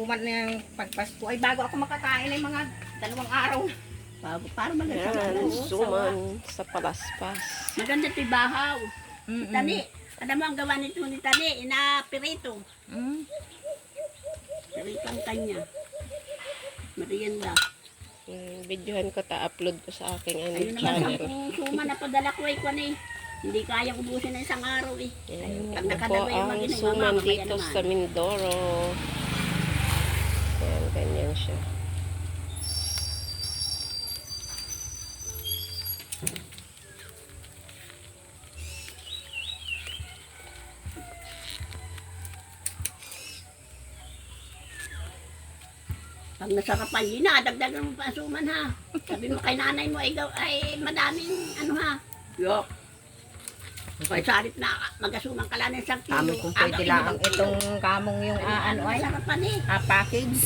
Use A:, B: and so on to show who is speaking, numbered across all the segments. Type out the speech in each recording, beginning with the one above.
A: suman ng pagpasko. Ay bago ako makakain ay mga 2 araw na. Bago, para maganda.
B: Yan, suman sa palaspas.
C: Maganda ito bahaw. Tani. Ano mo ang gawa nito ni Tani? Ina-pirito. Pirito ang kanya. Merienda.
B: Videohan ko, ta-upload ko sa aking
C: Ayun naman
B: channel.
C: ang suma na padala ko ay kwan eh. Hindi kaya ubusin na isang araw eh.
B: Yan,
C: Pag
B: ito po
C: nakadalawa yung
B: ang
C: mag-inom,
B: suman
C: mamaya
B: dito
C: naman.
B: sa Mindoro. Yan, ganyan siya.
C: Pag nasarapan yun na, dagdagan mo pa ang suman ha. Sabi mo kay nanay mo ay madaming ano ha. Yok. Kaya sarit na magasuman ka lang ng isang kilo.
A: Kami kung pwede lang itong kamong yung ano ay
C: Nasarapan eh.
A: package.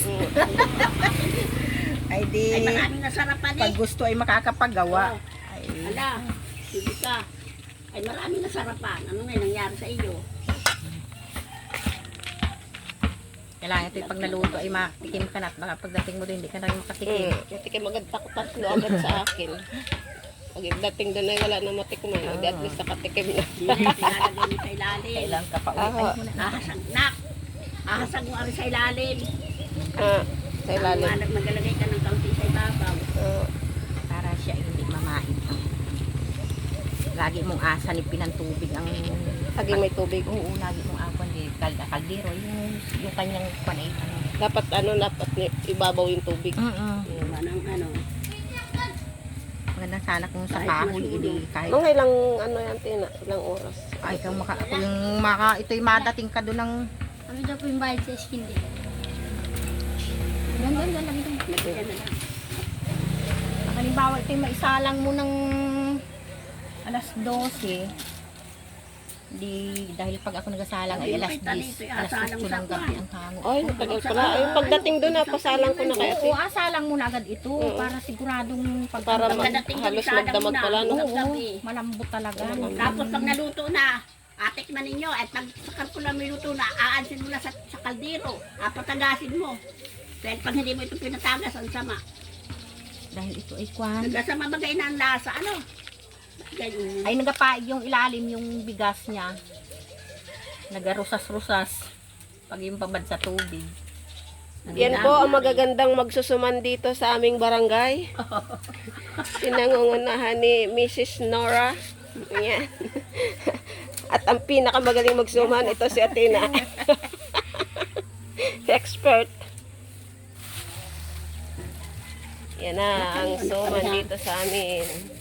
A: Ay di,
C: Ay maraming nasarapan eh.
A: pag gusto ay makakapagawa.
C: Oo.
A: Ay,
C: Ala, sige ka. Ay maraming nasarapan. Ano nga nangyari sa iyo?
A: kailangan ito pag naluto ay matikim ka na at baka pagdating mo doon hindi ka na rin makatikim.
B: Matikim agad tatlo agad sa akin. Pag dating doon ay wala na matikman. O, di at least nakatikim na.
C: Ilalagay mo sa ilalim.
A: Kailangan ka pa ulit. Ay, muna.
C: Ahasag nak. Ahasag mo ari sa ilalim.
B: Sa ilalim.
C: Magalagay ka ng kaunti sa ibabaw.
A: Para siya ay hindi mamain. Lagi mong asanipin ng tubig ang
B: Lagi may tubig.
A: oo, lagi mong apon di kaldero yung kanyang panay.
B: Dapat ibabaw yung tubig.
C: Ano.
A: Maganda sana kung sa
C: Kahit
A: kahoy
C: masulo.
A: hindi kahit
B: Mga ilang ilang oras.
A: ay kung ito'y madating ka doon ng
D: Kami daw po yung bayad sa skin din. Yan, lagi doon.
C: Lagyan na lang.
A: halimbawa ito'y maisalang mo ng alas 12 di dahil pag ako nagasalang ay alas 10 alas 8 ng gabi ang hango.
B: Ay, matagal pala. Ay, pagdating doon na, pasalang ko na kaya.
A: Oo, asalang mo na agad ito para siguradong
B: Para halos magdamag pala, no?
A: Oo, malambot talaga.
C: Tapos pag naluto na, atikman ninyo, at pag sakal ko lang may luto na, aansin mo na sa kaldero, patagasin mo. Dahil pag hindi mo ito pinatagas, ang sama.
A: Dahil ito ay kwan.
C: Nagasama bagay na ang lasa, ano? Ganyan.
A: Ay nagapaig yung ilalim yung bigas niya. Nagarusas-rusas pag yung pabad sa tubig.
B: Yan po ang magagandang magsusuman dito sa aming barangay. Pinangungunahan ni Mrs. Nora. Yan. At ang pinakamagaling magsuman, ito si Athena. Expert. Yan na ang suman dito sa amin.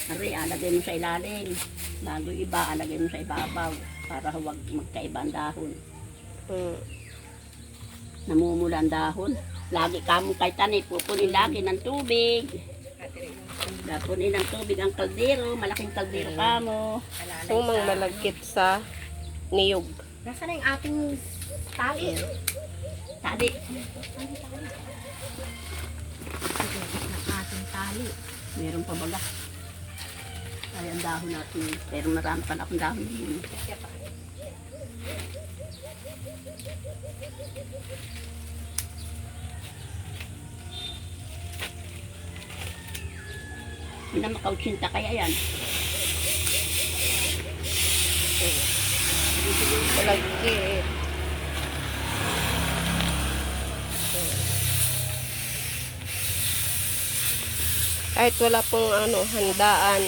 C: Ari, alagay mo sa ilalim. Bago iba, alagay mo sa ibabaw. Para huwag magkaiba ang dahon. Namumula ang dahon. Lagi kamong kay Tani, pupunin lagi ng tubig. Pupunin ng tubig ang kaldero. Malaking kaldero kamo.
B: Sumang malagkit sa niyog.
A: Nasaan na yung ating tali?
C: Tadi.
A: Ng ating tali.
C: Meron pa baga. Ay, ang dahon natin. Pero marami pa na akong dahon din. Hindi na makautsinta kaya yan.
B: Malagkit. Kahit wala pong handaan,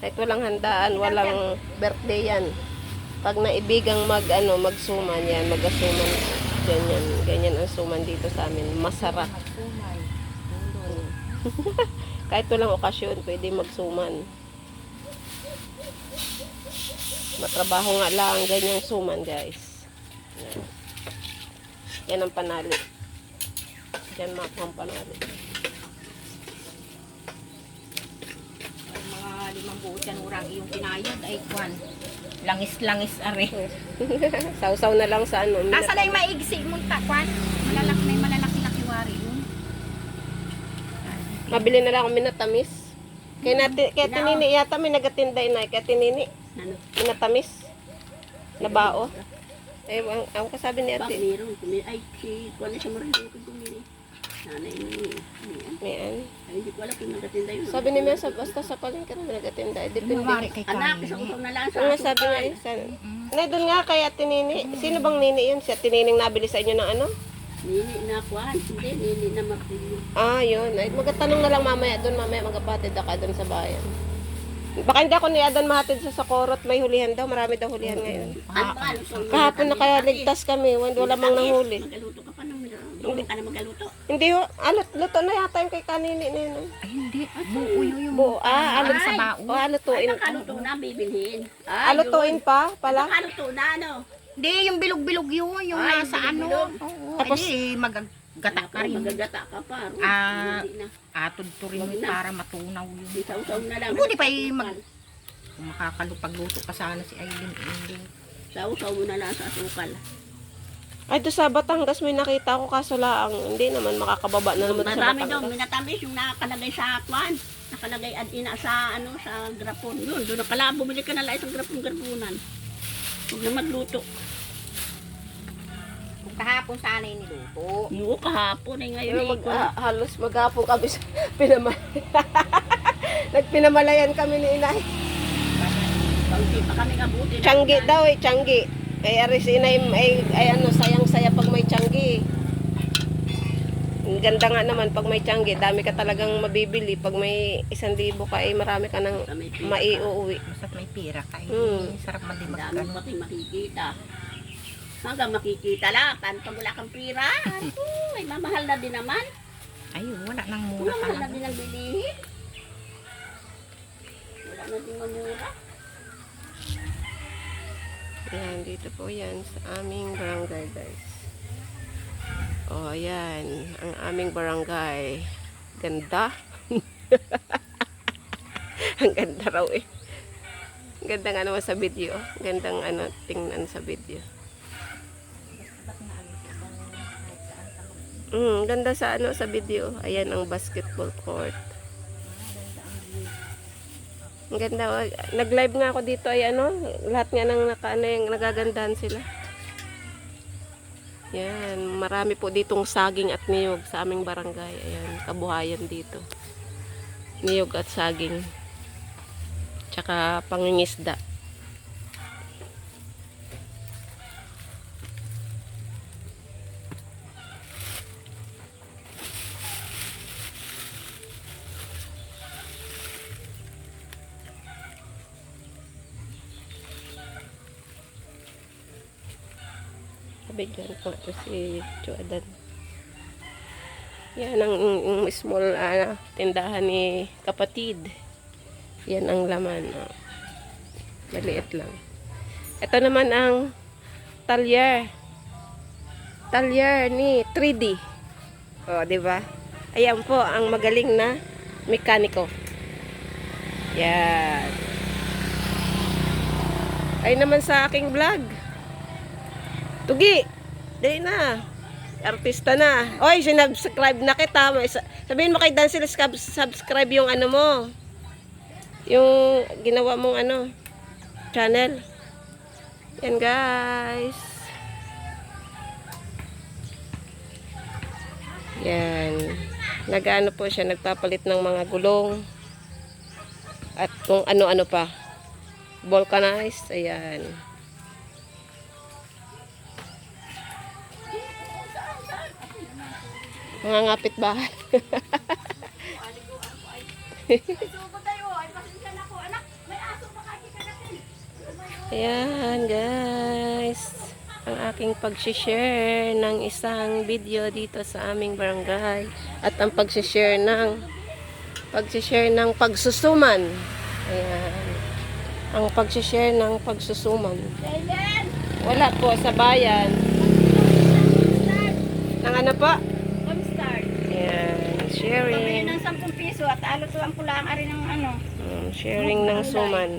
B: kahit walang handaan, walang birthday yan. Pag naibigang magsuman yan, magasuman, ganyan ang suman dito sa amin. Masarap. Kahit walang okasyon, pwede magsuman. Matrabaho nga lang ganyang suman, guys. Yan ang panali. Yan ang panali.
A: Mga 5 buo dyan urang iyong pinayad ay kwan. Langis-langis are.
B: Sausaw na lang sa
A: Nasa na yung maigsi mong kwan? Malalaki-laki wari yun.
B: Mabili na lang ako minatamis. Kaya tinini yata may nagatinday na. Kaya tinini.
C: Ano?
B: Minatamis. Nabao. ang kasabi ni
C: Bak,
B: ate.
C: meron. Ay, si Kuwan na siya marin. Hindi ko bumili. Nanay ni.
B: Mayan.
C: Ay, hindi ko alam kung nagatinda yun.
B: Sabi ni Mia, basta sa palengke na nagatinda. Depende.
A: Lumari kay
C: Anak,
A: Kani.
C: isang utong na lang sa
B: Ang nga sabi niya, Nay, doon nga kay Ate Nini. Sino bang Nini yun? Si Ate Nining nabili sa inyo ng ano?
C: Nini na Kuwan. Hindi, Nini na Martillo.
B: Ah, yun. Ay, magtatanong na lang mamaya doon. Mamaya magkapatid ako doon sa bayan. Baka hindi ako ni Adan mahatid sa Socorro at may hulihan daw. Marami daw hulihan ngayon.
C: Ano ba?
B: Kahapon na kaya ligtas kami. Wala mang nanghuli.
C: Magaluto ka pa nang doon ka na magaluto.
B: Hindi ho. Luto na yata yung kay Kanini na yun.
A: Ay, hindi. Buo yung
B: Buo.
A: alam sa
C: Ay.
A: bao.
B: O,
C: Ay,
B: lutuin.
C: nakaluto na, bibilhin. Ay,
B: Lutuin pa pala?
C: nakaluto na, ano?
A: Hindi, yung bilog-bilog yun. Yung
C: Ay,
A: nasa ano.
C: bilog-bilog.
A: Oo.
B: Tapos,
A: Magagata ka rin.
C: Magagata ka pa. Hindi na.
A: Tudturin mo para matunaw yun.
C: Isaw-saw na lang.
A: Buti pa kung makakalupagluto ka sana si Aileen.
C: Saw-saw mo na lang sa asukal.
B: Ay, doon sa Batangas may nakita ko kaso lang. Hindi naman makakababa na naman sa
C: Marami daw,
B: Batangas.
C: minatamis yung nakalagay sa kwan. Nakalagay adina sa ano sa grapon. Yun, doon pala bumili ka na lang isang grapon-grapunan. Huwag na magluto.
A: Kung kahapon sana yung niluto.
C: Yung kahapon ay ngayon ay
B: Halos maghapon kami sa Nagpinamalayan kami ni Inay.
C: Pangti pa kami kabuti.
B: Tiyanggi daw tiyanggi. Ay, aris Inay, ay ano, sayang-saya pag may tiyanggi. Ang ganda nga naman pag may tiyanggi, dami ka talagang mabibili. Pag may 1,000 ka, ay marami ka nang maiuwi.
A: Basta't may pira ka. Sarap man din
C: Ang dami
A: magkano.
C: pati makikita. Hanggang makikita lang. Paano pag wala kang pira? Ay, mamahal na din naman.
A: Ay, wala nang mura
C: Mamahal na
A: talaga.
C: din ang bilihin. Wala na din mamura.
B: Ayan, dito po yan sa aming barangay, guys. Oh, ayan. Ang aming barangay. Ganda. Ang ganda raw eh. Ang ganda nga naman sa video. Gandang ano, tingnan sa video. Ganda sa ano sa video. Ayan ang basketball court. Ang ganda. Nag-live nga ako dito ay ano, lahat nga nang nagagandahan sila. Yan, marami po ditong saging at niyog sa aming barangay. Ayan, kabuhayan dito. Niyog at saging. Tsaka pangingisda. Bigyan ko ito si Joadan. Yan ang small tindahan ni kapatid. Yan ang laman. Oh. Maliit lang. Ito naman ang talyer. Talyer ni 3D. O, di ba? Ayan po ang magaling na mekaniko. Yan. Ay naman sa aking vlog. Tugi, dali na. Artista na. Oy, sinubscribe na kita. Sabihin mo kay Dan sila subscribe yung ano mo. Yung ginawa mong ano, channel. Yan guys. Yan. Nag-ano po siya, nagpapalit ng mga gulong. At kung ano-ano pa. Vulcanized. Ayan. Mga ngapit bahay. Ayan guys. Ang aking pag-share ng isang video dito sa aming barangay. At ang pag-share ng pagsusuman. Ayan. Ang pag-share ng pagsusuman. Wala po sa bayan. Nang ano po? Ayan, sharing.
C: Ng 10 piso at alutuan ko lang rin ng ano.
B: Sharing ng suman.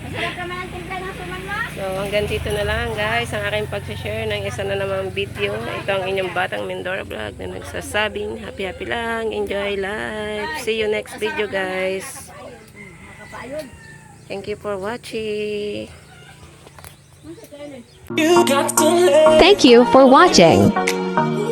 C: Masarap naman ang timpla ng suman mo.
B: So, hanggang dito na lang guys ang aking pag-share ng isa na namang video. Ito ang inyong Batang Mindoro Vlog na nagsasabing happy lang, enjoy life. See you next video guys. Thank you for watching.
E: Thank you for watching.